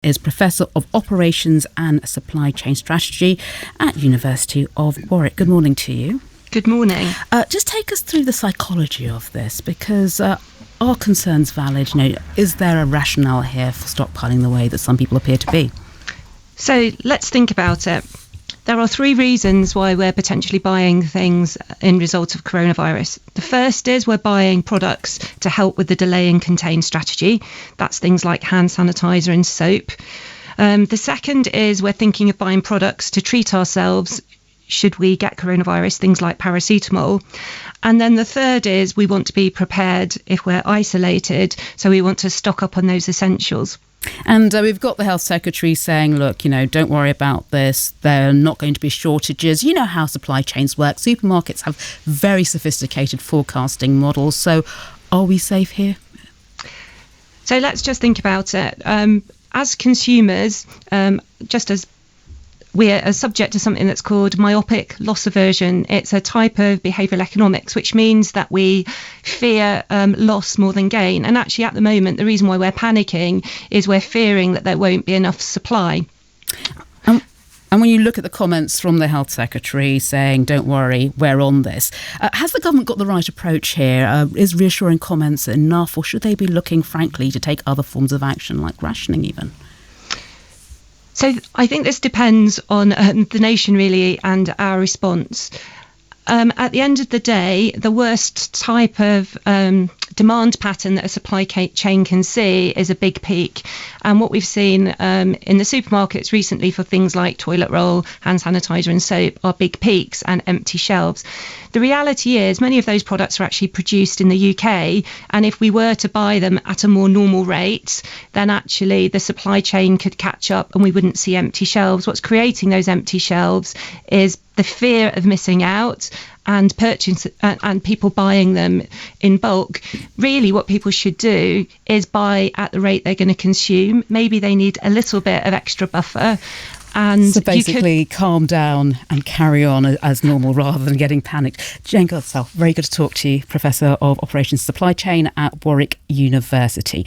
is Professor of Operations and Supply Chain Strategy at University of Warwick. Good morning to you. Good morning. Just take us through the psychology of this, because are concerns valid? Is there a rationale here for stockpiling the way that some people appear to be? So let's think about it. There are three reasons why we're potentially buying things in result of coronavirus. The first is we're buying products to help with the delay and contain strategy. That's things like hand sanitizer and soap. The second is we're thinking of buying products to treat ourselves should we get coronavirus, things like paracetamol. And then the third is we want to be prepared if we're isolated, so we want to stock up on those essentials. And we've got the Health Secretary saying, look, don't worry about this. There are not going to be shortages. You know how supply chains work. Supermarkets have very sophisticated forecasting models. So are we safe here? So let's just think about it. As consumers, just as we are subject to something that's called myopic loss aversion. It's a type of behavioural economics, which means that we fear loss more than gain. And actually, at the moment, the reason why we're panicking is we're fearing that there won't be enough supply. And when you look at the comments from the Health Secretary saying, don't worry, we're on this, has the government got the right approach here? Is reassuring comments enough, or should they be looking, frankly, to take other forms of action, like rationing even? So I think this depends on the nation really and our response. At the end of the day, the worst type of demand pattern that a supply chain can see is a big peak. And what we've seen in the supermarkets recently for things like toilet roll, hand sanitizer and soap are big peaks and empty shelves. The reality is many of those products are actually produced in the UK, and if we were to buy them at a more normal rate, then actually the supply chain could catch up and we wouldn't see empty shelves. What's creating those empty shelves is the fear of missing out and purchase and people buying them in bulk. Really what people should do is buy at the rate they're going to consume. Maybe they need a little bit of extra buffer. And so basically calm down and carry on as normal rather than getting panicked. Jan Godsell, very good to talk to you, Professor of Operations Supply Chain at Warwick University.